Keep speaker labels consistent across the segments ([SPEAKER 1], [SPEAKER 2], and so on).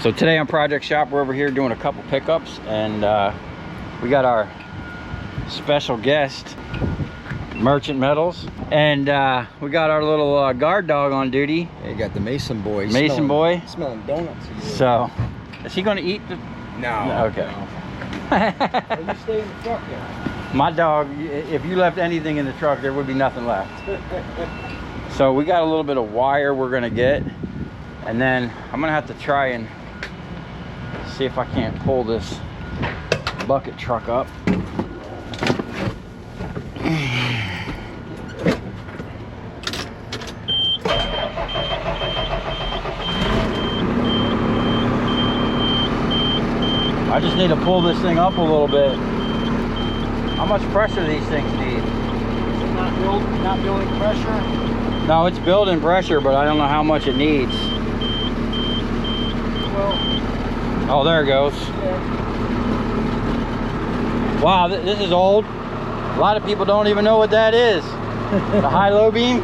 [SPEAKER 1] So today on Project Shop, we're over here doing a couple pickups, and we got our special guest, Merchant Metals, and we got our little guard dog on duty.
[SPEAKER 2] You got the Mason boy.
[SPEAKER 1] Mason boy.
[SPEAKER 2] Smelling donuts.
[SPEAKER 1] So, is he going to eat the...
[SPEAKER 2] No.
[SPEAKER 1] Okay.
[SPEAKER 2] No. Well, you stay in the truck there.
[SPEAKER 1] My dog, if you left anything in the truck, there would be nothing left. So we got a little bit of wire we're going to get, and then I'm going to have to try and see if I can't pull this bucket truck up. I just need to pull this thing up a little bit. How much pressure these things need?
[SPEAKER 2] Is it not building pressure?
[SPEAKER 1] No, it's building pressure, but I don't know how much it needs.
[SPEAKER 2] Well,
[SPEAKER 1] oh, there it goes.
[SPEAKER 2] Yeah.
[SPEAKER 1] Wow, this is old. A lot of people don't even know what that is. The high-low beam.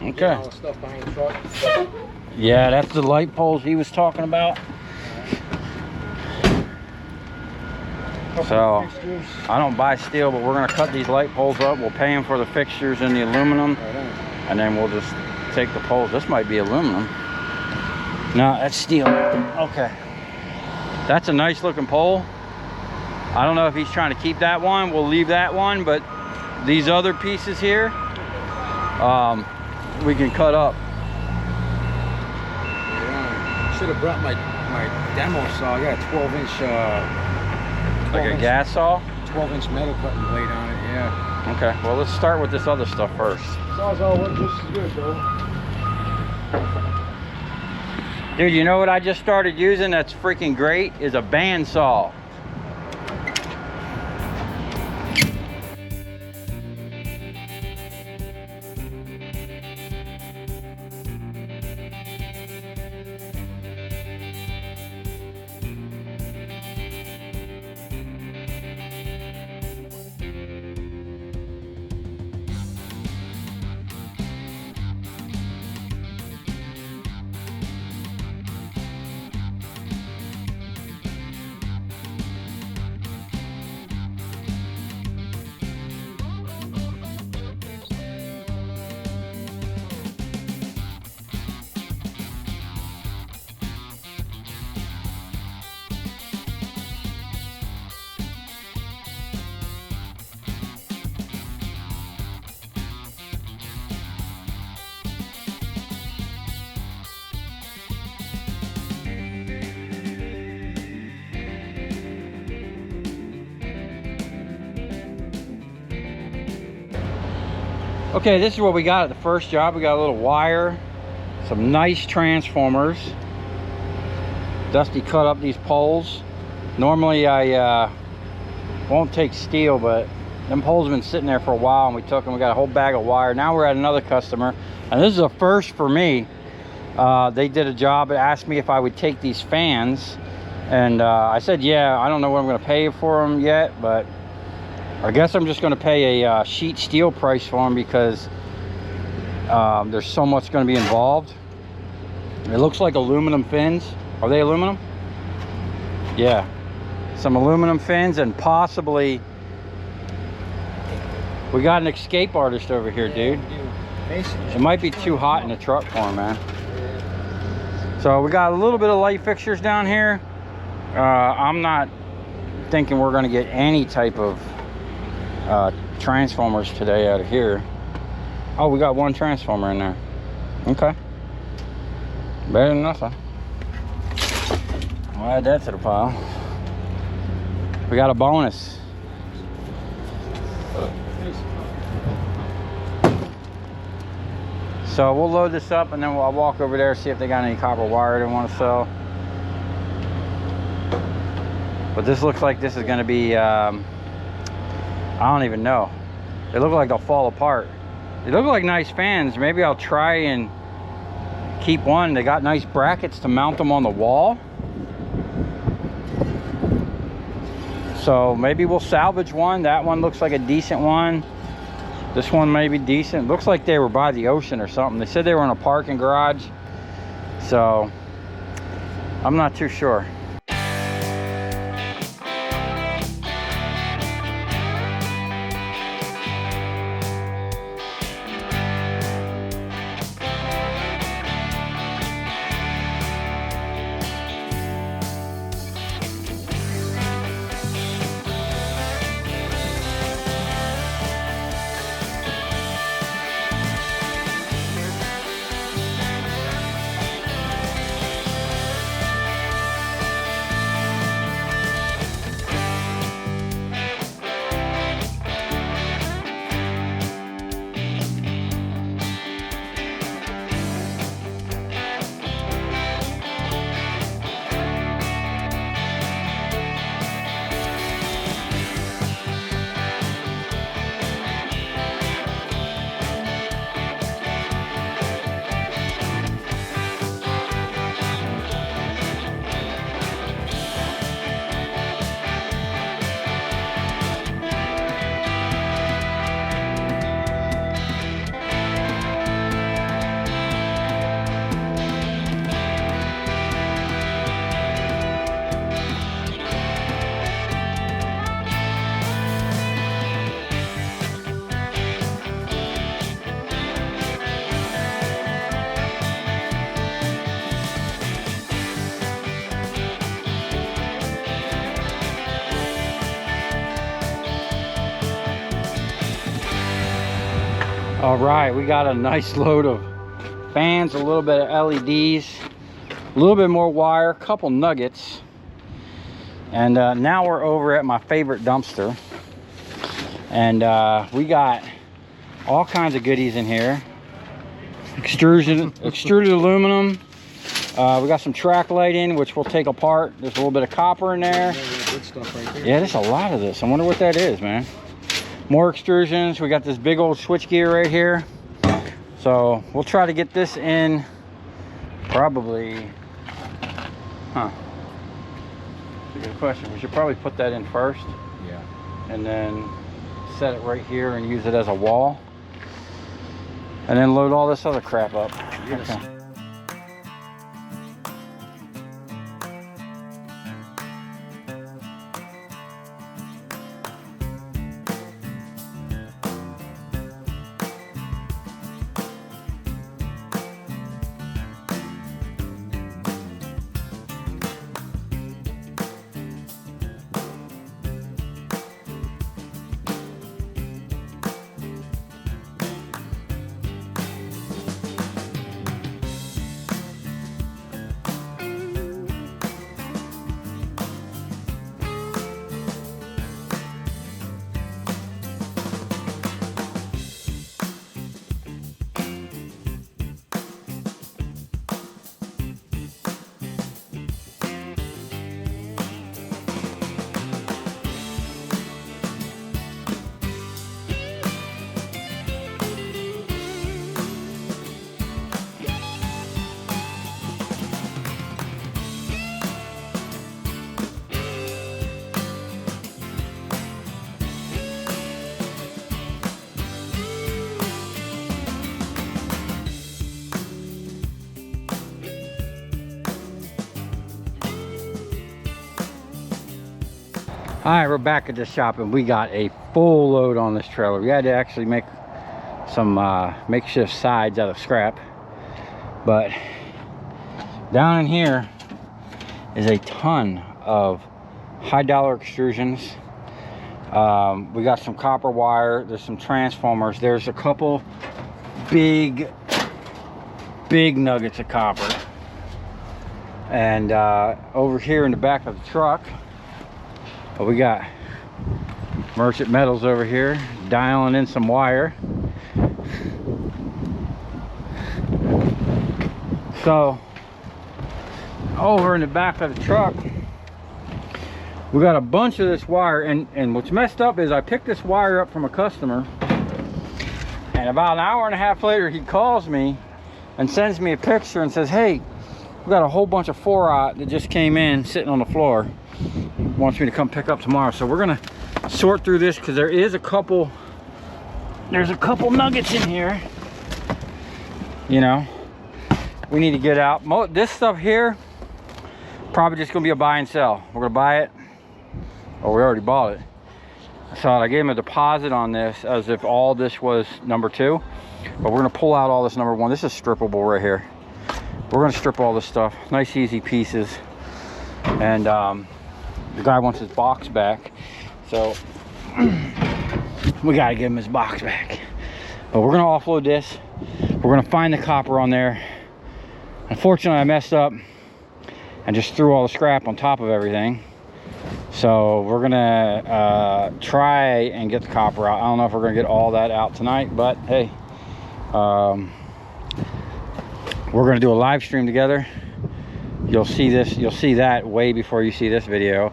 [SPEAKER 2] Okay. All the stuff behind the truck.
[SPEAKER 1] Yeah, that's the light poles he was talking about. So, I don't buy steel, but we're going to cut these light poles up. We'll pay them for the fixtures and the aluminum. And then we'll just take the poles. This might be aluminum. No, that's steel. Okay. That's a nice looking pole. I don't know if he's trying to keep that one. We'll leave that one, but these other pieces here, we can cut up.
[SPEAKER 2] Yeah. Should have brought my demo saw. I got a 12-inch...
[SPEAKER 1] like a gas saw?
[SPEAKER 2] 12-inch metal cutting blade on it, yeah.
[SPEAKER 1] Okay, well, let's start with this other stuff first.
[SPEAKER 2] Saw's all work just as good, though.
[SPEAKER 1] Dude, you know what I just started using that's freaking great? Is a band saw. Okay, this is what we got at the first job. We got a little wire, some nice transformers. Dusty cut up these poles. Normally I won't take steel, but them poles have been sitting there for a while and we took them. We got a whole bag of wire. Now we're at another customer, and this is a first for me. They did a job and asked me if I would take these fans, and I said yeah. I don't know what I'm going to pay for them yet, but I guess I'm just going to pay a sheet steel price for them because there's so much going to be involved. It looks like aluminum fins. Are they aluminum? Yeah. Some aluminum fins, and possibly... We got an escape artist over here, dude. It might be too hot in the truck for him, man. So we got a little bit of light fixtures down here. I'm not thinking we're going to get any type of transformers today out of here. Oh, we got one transformer in there. Okay, better than nothing. I'll add that to the pile. We got a bonus. So we'll load this up and then I'll walk over there, see if they got any copper wire they want to sell. But this looks like this is going to be I don't even know. They look like they'll fall apart. They look like nice fans. Maybe I'll try and keep one. They got nice brackets to mount them on the wall. So maybe we'll salvage one. That one looks like a decent one. This one may be decent. Looks like they were by the ocean or something. They said they were in a parking garage. So I'm not too sure. All right, we got a nice load of fans, a little bit of LEDs, a little bit more wire, a couple nuggets. And now we're over at my favorite dumpster. And we got all kinds of goodies in here. Extruded aluminum. We got some track lighting, which we'll take apart. There's a little bit of copper in there.
[SPEAKER 2] Good stuff right there.
[SPEAKER 1] Yeah, there's a lot of this. I wonder what that is, man. More extrusions. We got this big old switch gear right here. So we'll try to get this in probably, that's a good question. We should probably put that in first.
[SPEAKER 2] Yeah.
[SPEAKER 1] And then set it right here and use it as a wall. And then load all this other crap up.
[SPEAKER 2] Yes.
[SPEAKER 1] Okay. All right, we're back at the shop and we got a full load on this trailer. We had to actually make some makeshift sides out of scrap. But down in here is a ton of high dollar extrusions. We got some copper wire, there's some transformers, there's a couple big nuggets of copper. And over here in the back of the truck, we got Merchant Metals over here dialing in some wire. So over in the back of the truck we got a bunch of this wire, and what's messed up is I picked this wire up from a customer, and about an hour and a half later he calls me and sends me a picture and says, hey, we got a whole bunch of 4-aught that just came in sitting on the floor. wants me to come pick up tomorrow. So we're gonna sort through this because there's a couple nuggets in here. You know, we need to get out. This stuff here, probably just gonna be a buy and sell. We're gonna buy it. Oh, we already bought it. So I gave him a deposit on this as if all this was number 2. But we're gonna pull out all this number 1. This is strippable right here. We're gonna strip all this stuff. Nice easy pieces. And the guy wants his box back. So we gotta give him his box back. But we're gonna offload this. We're gonna find the copper on there. Unfortunately, I messed up and just threw all the scrap on top of everything. So we're gonna try and get the copper out. I don't know if we're gonna get all that out tonight, but hey, we're gonna do a live stream together. You'll see that way before you see this video.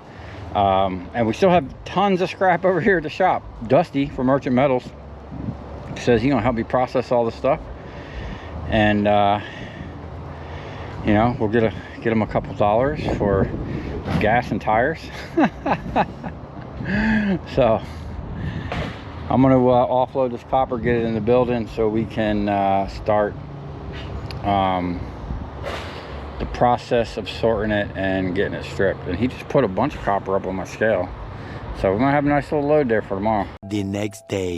[SPEAKER 1] And we still have tons of scrap over here at the shop. Dusty from Merchant Metals says he's gonna help me process all this stuff, and you know, we'll get him a couple dollars for gas and tires. So I'm gonna offload this copper, get it in the building so we can start the process of sorting it and getting it stripped. And he just put a bunch of copper up on my scale, so we're gonna have a nice little load there for tomorrow.
[SPEAKER 3] The next day.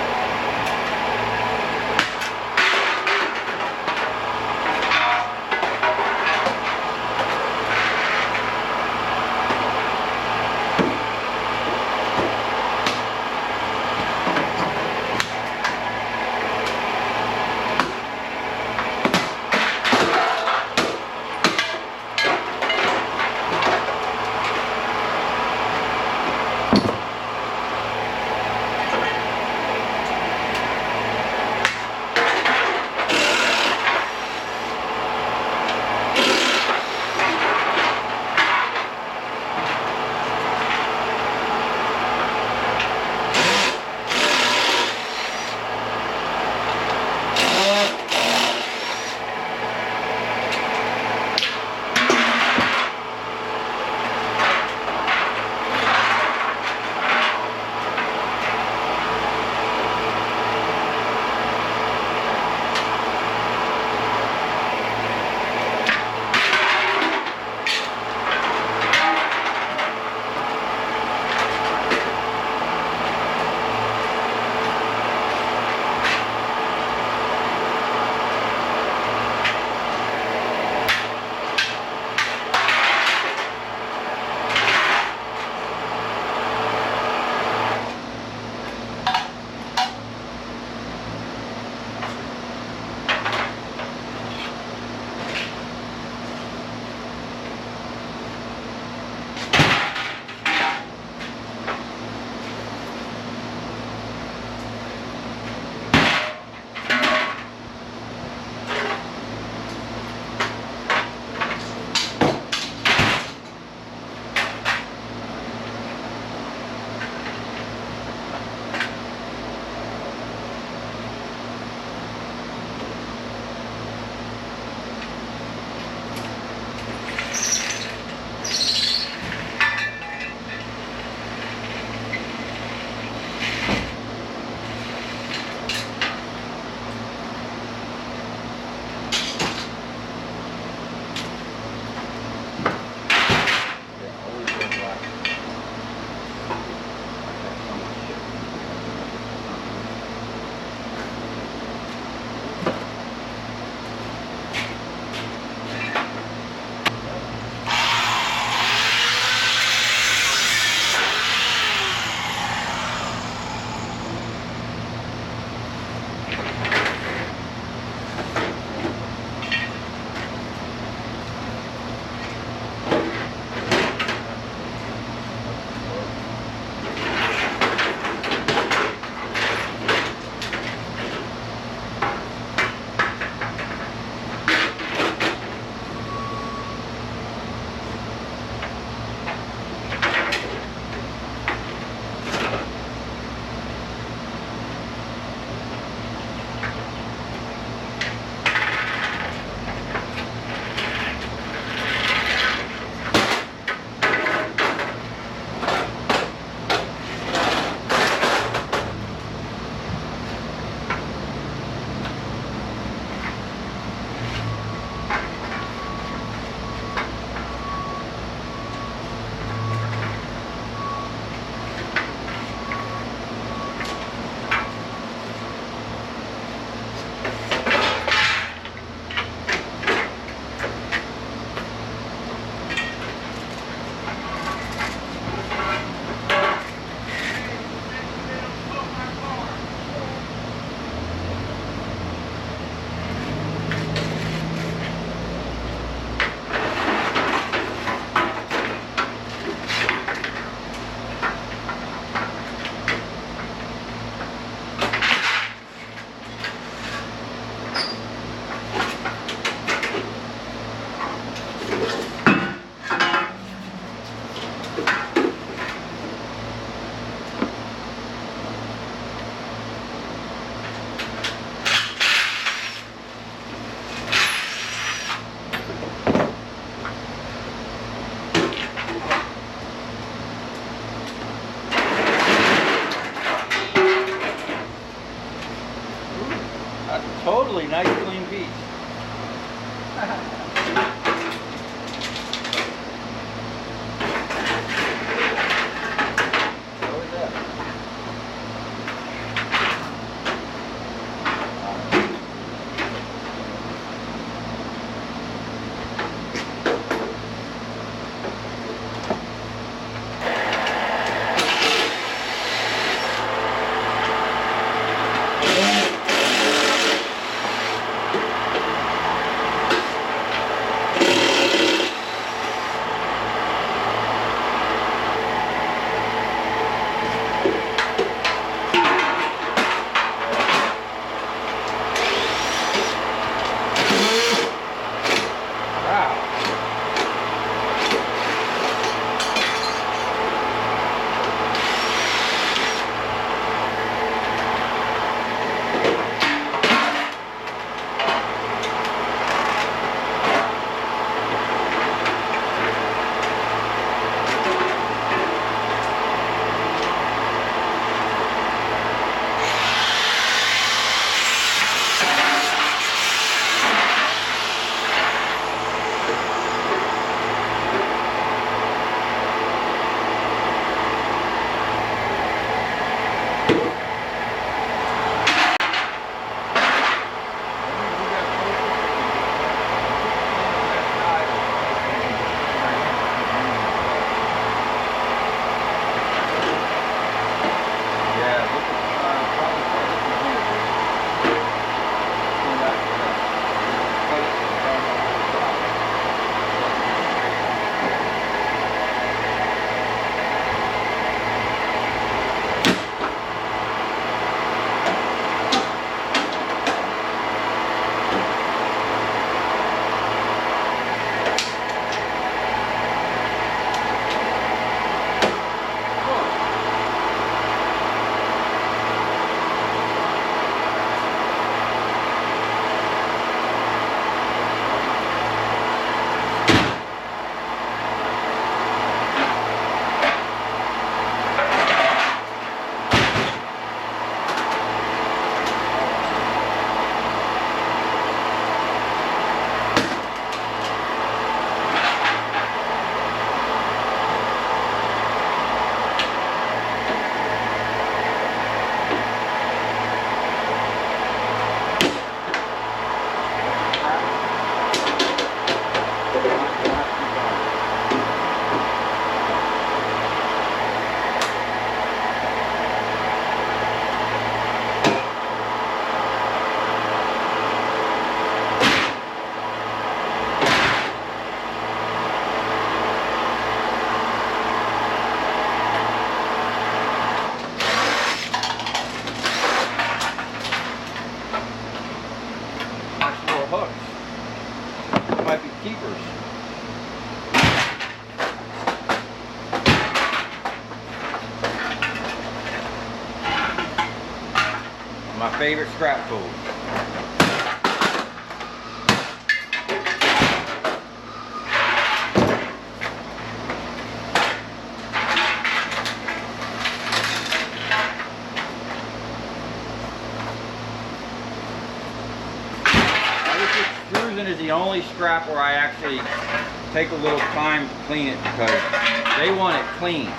[SPEAKER 1] My favorite scrap tool. Extrusion is the only scrap where I actually take a little time to clean it because they want it clean.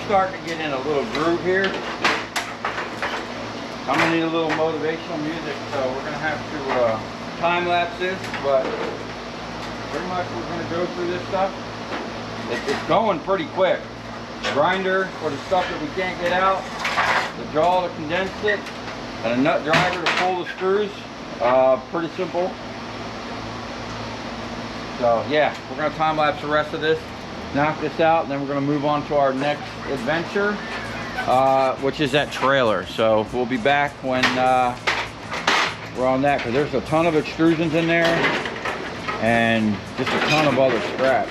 [SPEAKER 1] Starting to get in a little groove here. I'm gonna need a little motivational music, so we're gonna have to time lapse this, but pretty much we're gonna go through this stuff. It's going pretty quick. Grinder for the stuff that we can't get out, the jaw to condense it, and a nut driver to pull the screws. Pretty simple. So yeah, we're gonna time lapse the rest of this, knock this out, and then we're going to move on to our next adventure, which is that trailer. So we'll be back when we're on that, because there's a ton of extrusions in there and just a ton of other scrap.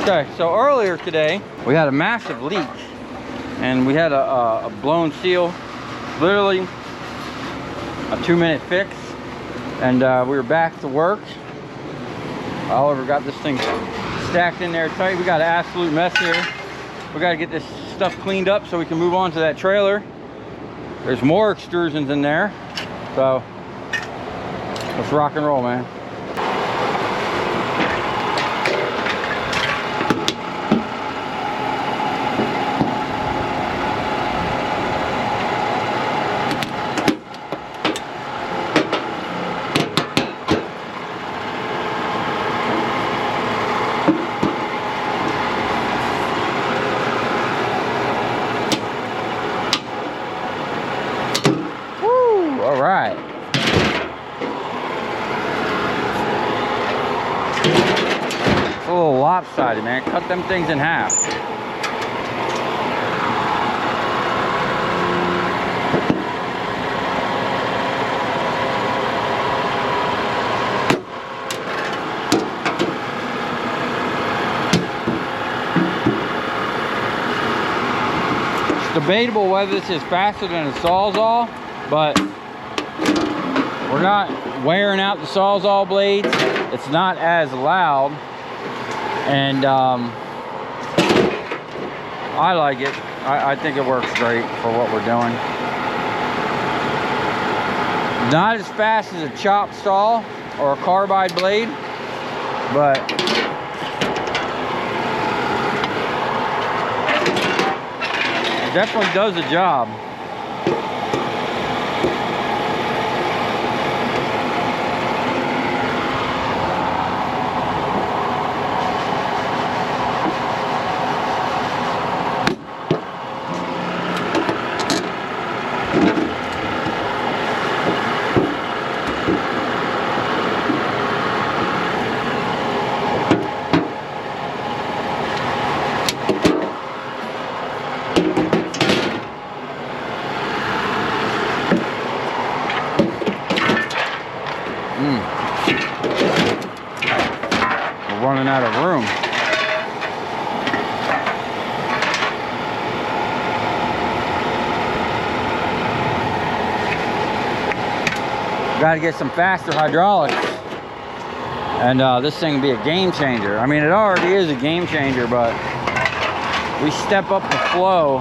[SPEAKER 1] Okay, so earlier today we had a massive leak and we had a blown seal, literally a 2-minute fix, and we were back to work. Oliver got this thing stacked in there tight. We got an absolute mess here. We got to get this stuff cleaned up so we can move on to that trailer. There's more extrusions in there, so let's rock and roll, man. All right. It's a little lopsided, man. Cut them things in half. It's debatable whether this is faster than a Sawzall, but we're not wearing out the Sawzall blades. It's not as loud, and I like it. I think it works great for what we're doing. Not as fast as a chop saw or a carbide blade, but it definitely does the job. We're running out of room. Got to get some faster hydraulics, and this thing will be a game changer. I mean, it already is a game changer, but we step up the flow.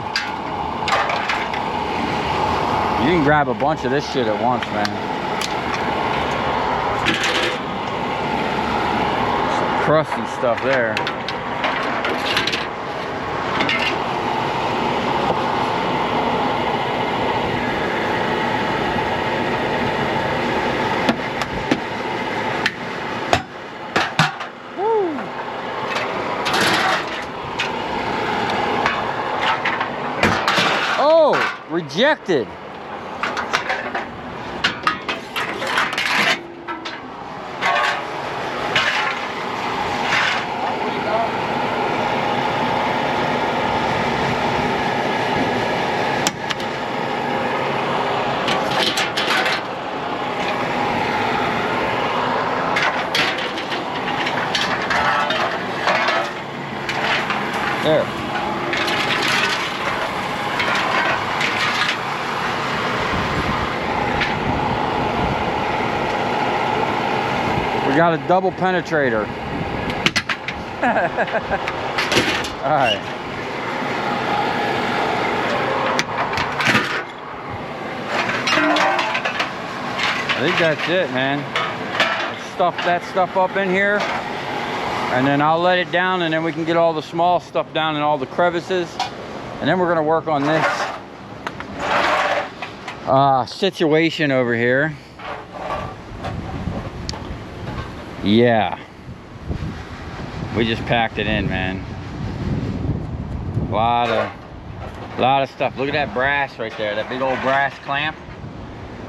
[SPEAKER 1] You can grab a bunch of this shit at once, man. Crusty stuff there. Woo. Oh, rejected. There. We got a double penetrator. All right. I think that's it, man. Stuff that stuff up in here, and then I'll let it down, and then we can get all the small stuff down in all the crevices, and then we're gonna work on this situation over here. Yeah, we just packed it in, man. A lot of stuff. Look at that brass right there, that big old brass clamp.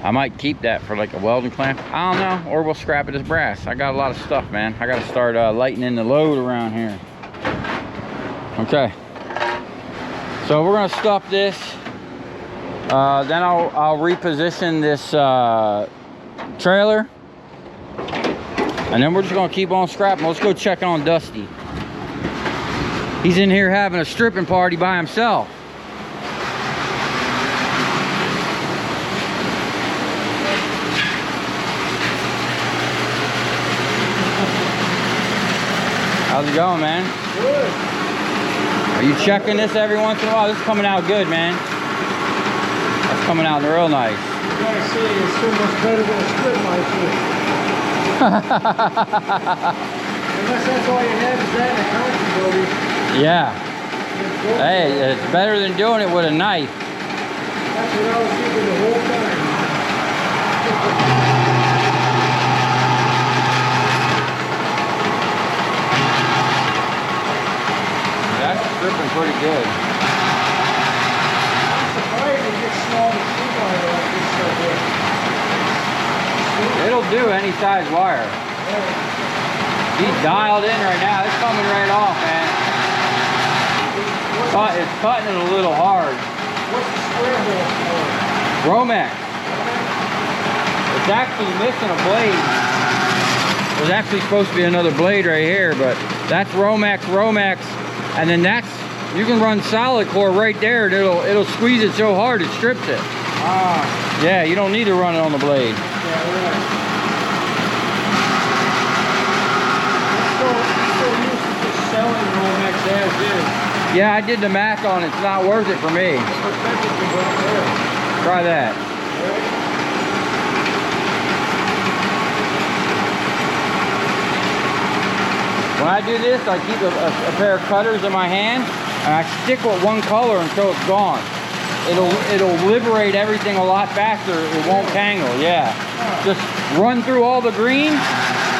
[SPEAKER 1] I might keep that for like a welding clamp. I don't know, or we'll scrap it as brass. I got a lot of stuff, man. I gotta start lightening the load around here. Okay, so we're gonna stuff this. Then I'll reposition this trailer, and then we're just gonna keep on scrapping. Let's go check on Dusty. He's in here having a stripping party by himself. How's it going, man?
[SPEAKER 3] Good.
[SPEAKER 1] Are you checking this every once in a while? This is coming out good, man. That's coming out real nice.
[SPEAKER 3] You gotta say it's so much better than a strip knife. Unless that's all you have is that in a country, Brody.
[SPEAKER 1] Yeah. Hey, it's better than doing it with a knife.
[SPEAKER 3] That's what I was thinking the whole time.
[SPEAKER 1] That's stripping pretty good.
[SPEAKER 3] I'm surprised it gets small machine wire like this so good.
[SPEAKER 1] It'll do any size wire. He's dialed in right now. It's coming right off, man. It's cutting it a little hard.
[SPEAKER 3] What's the square hole for?
[SPEAKER 1] Romex. It's actually missing a blade. There's actually supposed to be another blade right here, but that's Romex, and then that's, you can run solid core right there, and it'll squeeze it so hard it strips it.
[SPEAKER 3] Ah.
[SPEAKER 1] Yeah, you don't need to run it on the blade.
[SPEAKER 3] Yeah, right. I'm so used to just selling Romex as is.
[SPEAKER 1] Yeah, I did the math on it. It's not worth it for me. Try that. When I do this, I keep a pair of cutters in my hand, and I stick with one color until it's gone. It'll liberate everything a lot faster. It won't tangle. Yeah. Just run through all the green,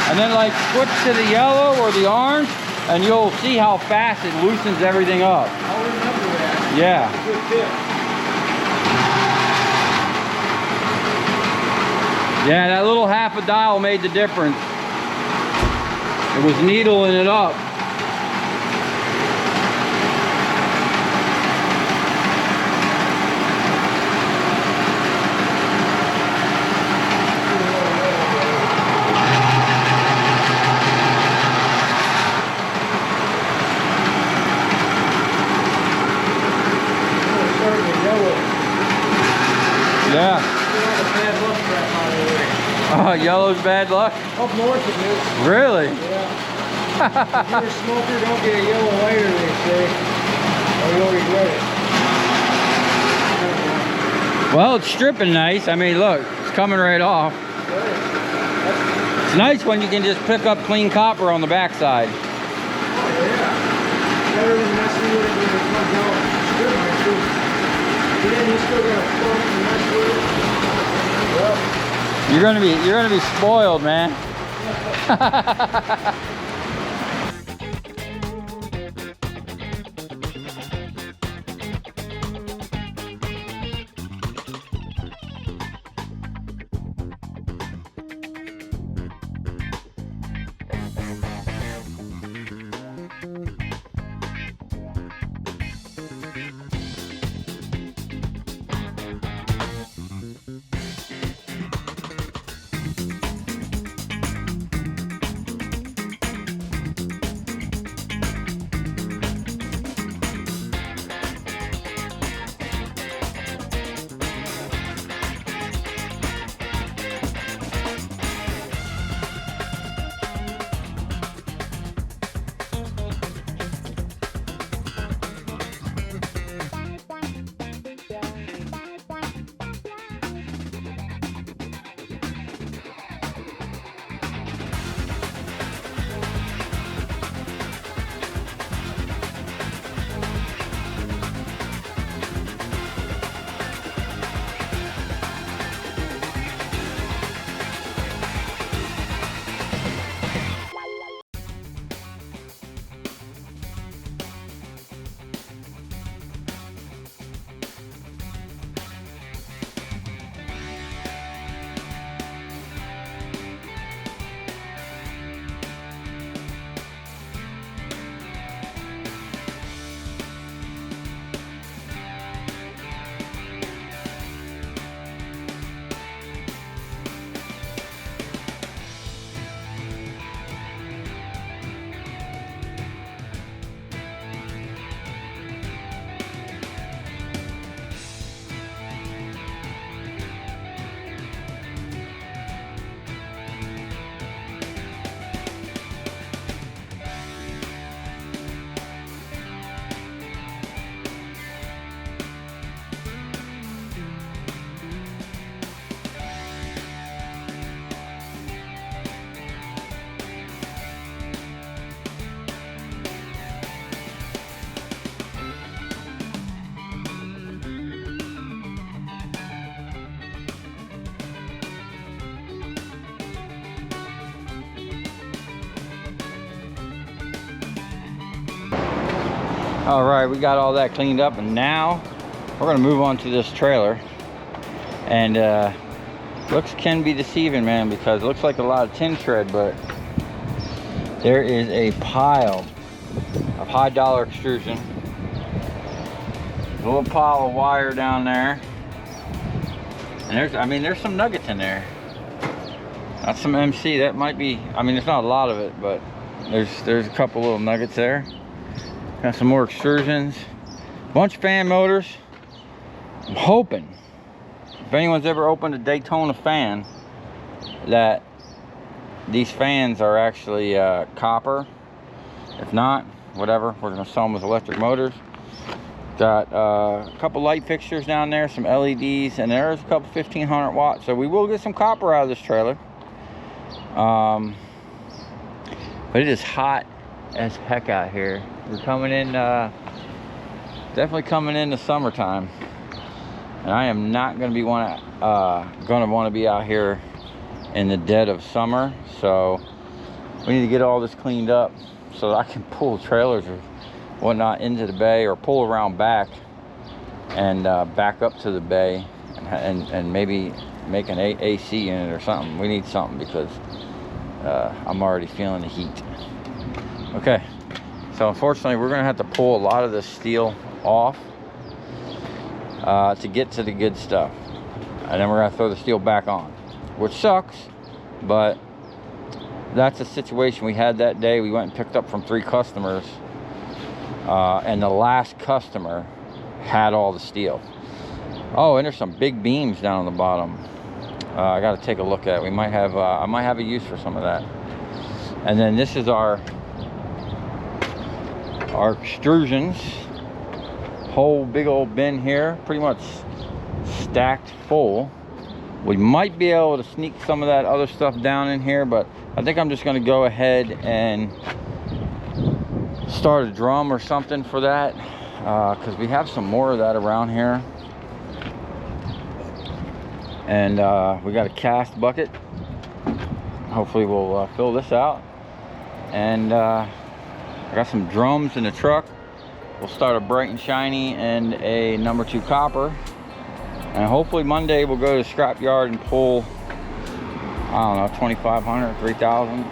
[SPEAKER 1] and then like switch to the yellow or the orange, and you'll see how fast it loosens everything up.
[SPEAKER 3] I'll remember that.
[SPEAKER 1] Yeah.
[SPEAKER 3] That's a good tip.
[SPEAKER 1] Yeah, that little half a dial made the difference. It was needling it up. Yeah. Oh, yellow's bad luck?
[SPEAKER 3] Up north it is.
[SPEAKER 1] Really?
[SPEAKER 3] Yeah. If you're a smoker, don't get a yellow lighter, they say. Or you'll regret it.
[SPEAKER 1] Well, it's stripping nice. I mean, look, it's coming right off. It's nice when you can just pick up clean copper on the backside.
[SPEAKER 3] Oh, yeah. Better than messing with it when it comes out. Strip knife, too. Then you still got to plug and mess with it. Well.
[SPEAKER 1] You're gonna be spoiled, man. All right, we got all that cleaned up, and now we're gonna move on to this trailer. And looks can be deceiving, man, because it looks like a lot of tin shred, but there is a pile of high dollar extrusion. A little pile of wire down there. And there's some nuggets in there. That's some MC. That might be, there's not a lot of it, but there's a couple little nuggets there. Got some more extrusions. Bunch of fan motors. I'm hoping, if anyone's ever opened a Daytona fan, that these fans are actually copper. If not, whatever, we're gonna sell them as electric motors. Got a couple light fixtures down there, some LEDs, and there's a couple 1500 watts. So we will get some copper out of this trailer. But it is hot as heck out here. We're coming in, definitely coming in the summertime, and I am not going to want to be out here in the dead of summer. So we need to get all this cleaned up so that I can pull trailers or whatnot into the bay, or pull around back and back up to the bay, and maybe make an AC in it or something. We need something because I'm already feeling the heat. Okay, so unfortunately we're gonna have to pull a lot of this steel off to get to the good stuff, and then we're gonna throw the steel back on, which sucks, but that's the situation we had that day. We went and picked up from 3 customers, and the last customer had all the steel. Oh, and there's some big beams down on the bottom. I got to take a look at it. We might have I might have a use for some of that. And then this is our extrusions, whole big old bin here, pretty much stacked full. We might be able to sneak some of that other stuff down in here, but I think I'm just going to go ahead and start a drum or something for that, because we have some more of that around here. And we got a cast bucket. Hopefully we'll fill this out. And I got some drums in the truck. We'll start a bright and shiny and a number 2 copper. And hopefully Monday we'll go to the scrap yard and pull, I don't know, 2,500, 3,000.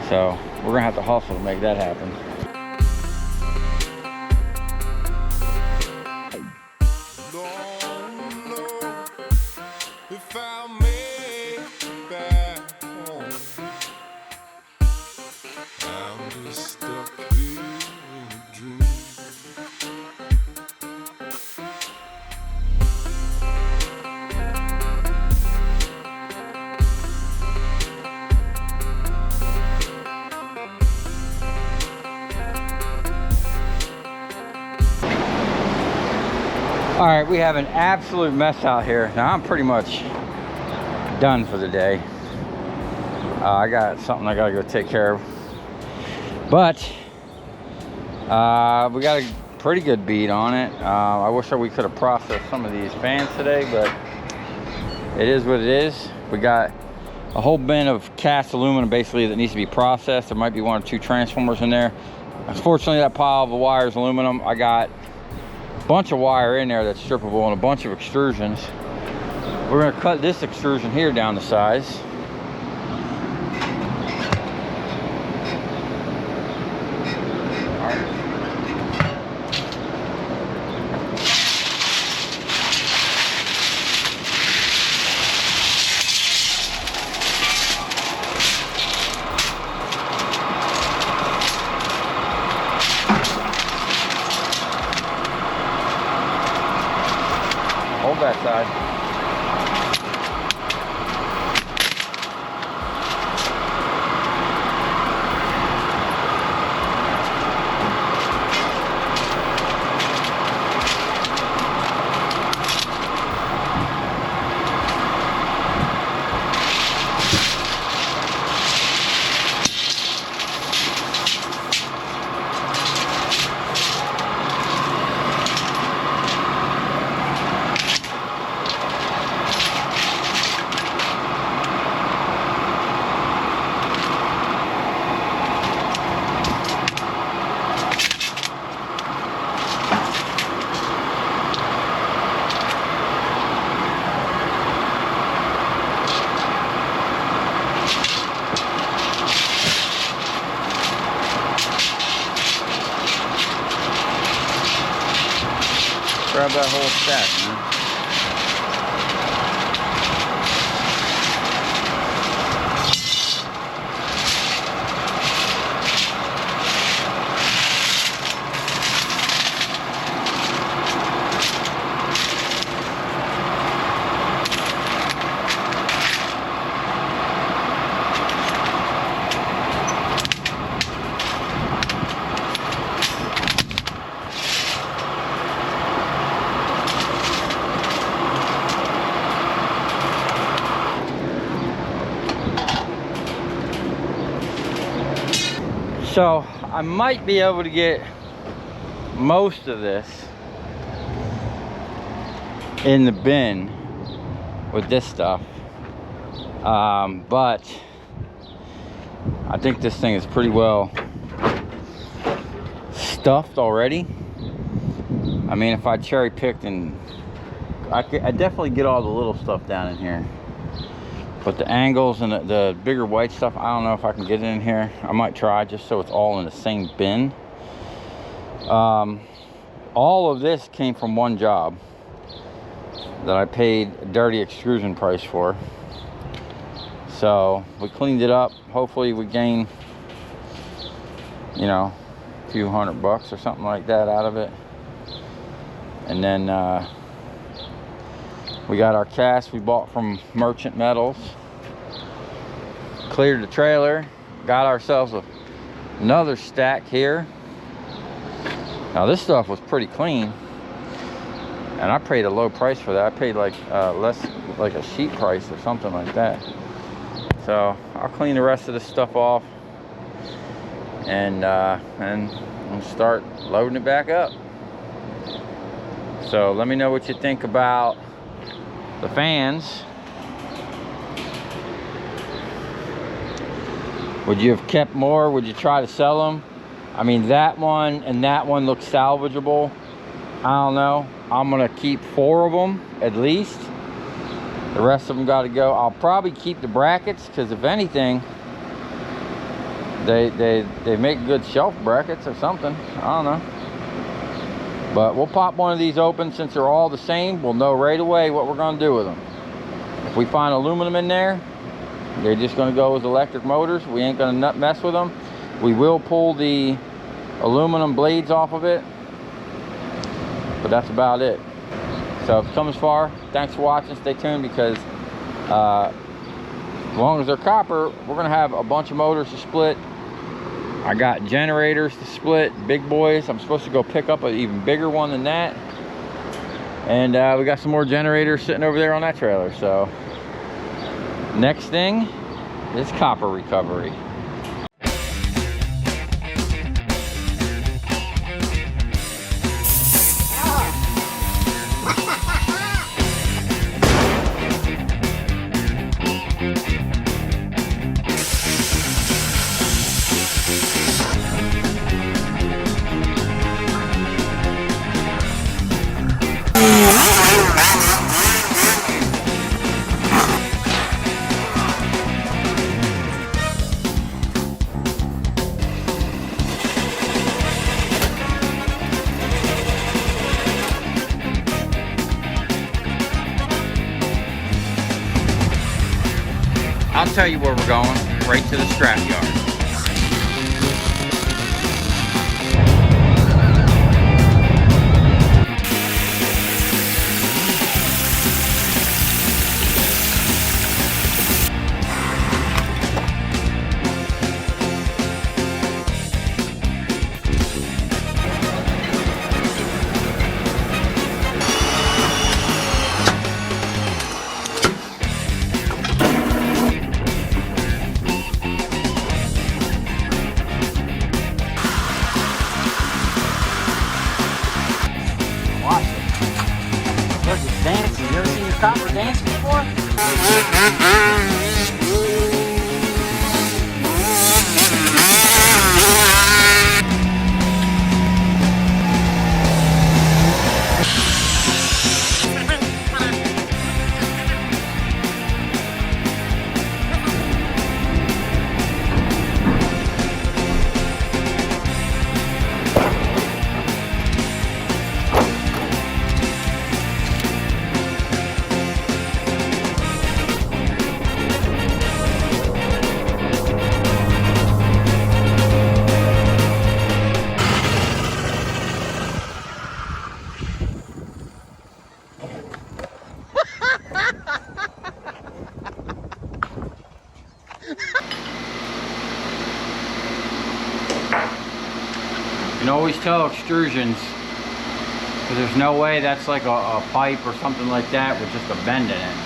[SPEAKER 1] So we're gonna have to hustle to make that happen. All right, we have an absolute mess out here. Now I'm pretty much done for the day. I got something I gotta go take care of. But we got a pretty good bead on it. I wish we could have processed some of these fans today, but it is what it is. We got a whole bin of cast aluminum basically that needs to be processed. There might be 1 or 2 transformers in there. Unfortunately, that pile of wire is aluminum. I got bunch of wire in there that's strippable and a bunch of extrusions. We're going to cut this extrusion here down to size. Hold that side. grab that whole stack, man. So I might be able to get most of this in the bin with this stuff, but I think this thing is pretty well stuffed already. I mean, if I cherry picked, and I definitely get all the little stuff down in here. But the angles and the bigger white stuff, I don't know if I can get it in here. I might try just so it's all in the same bin. All of this came from one job that I paid a dirty extrusion price for. So we cleaned it up. Hopefully we gain, you know, a few $100 or something like that out of it. And then we got our cast we bought from Merchant Metals. Cleared the trailer. Got ourselves another stack here. Now this stuff was pretty clean. And I paid a low price for that. I paid like less, like a sheet price or something like that. So I'll clean the rest of this stuff off. And we'll start loading it back up. So let me know what you think about the fans. Would you have kept more? Would you try to sell them? I mean, that one and that one look salvageable. I don't know. I'm gonna keep 4 of them at least. The rest of them got to go. I'll probably keep the brackets because if anything, they make good shelf brackets or something. I don't know. But we'll pop one of these open. Since they're all the same, we'll know right away what we're going to do with them. If we find aluminum in there, they're just going to go with electric motors. We ain't going to mess with them. We will pull the aluminum blades off of it, but that's about it. So if you come as far, thanks for watching. Stay tuned because as long as they're copper, we're going to have a bunch of motors to split. I got generators to split, big boys. I'm supposed to go pick up an even bigger one than that. And we got some more generators sitting over there on that trailer. So next thing is copper recovery. I'll tell you where we're going, right to the scrap yard. Dancing. You ever seen your copper dance before? can always tell extrusions, because there's no way that's like a pipe or something like that with just a bend in it.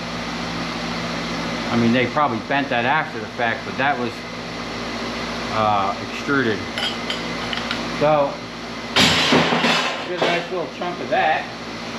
[SPEAKER 1] I mean, they probably bent that after the fact, but that was extruded. So, get a nice little chunk of that.